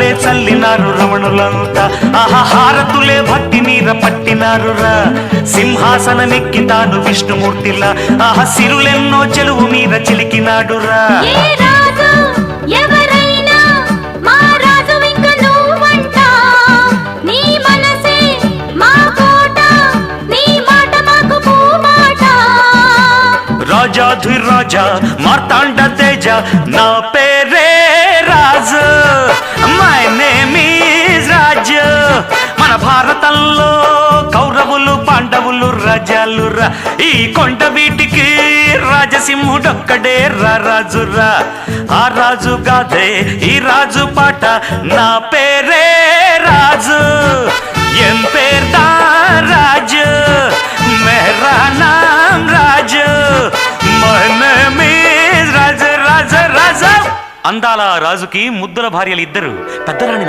హారతులే చల్లినారు రమణులంతా, ఆహా హారతులే భక్తి మీద పట్టినారురా. సింహాసనమెక్కి తాను విష్ణుమూర్తిలా, ఆహా సిరులెన్నో చెలువు మీద చిలికినాడురా. రాజాధిరాజా మార్తాండ తేజ నా పేరే రాజు, మై నేమ్ ఈజ్ రాజు. మన భారతంలో కౌరవులు పాండవులు రాజాలురా, ఈ కొండ వీటికి రాజసింహుడొక్కడే రాజురా. ఆ రాజు గాదే ఈ రాజు పాట, నా పేరే రాజు, ఎం పేర్దా రాజు, మేరా నామ్ రాజు, అందాల రాజుకి ముద్దుల భార్యలు ఇద్దరు, పెద్దరాణి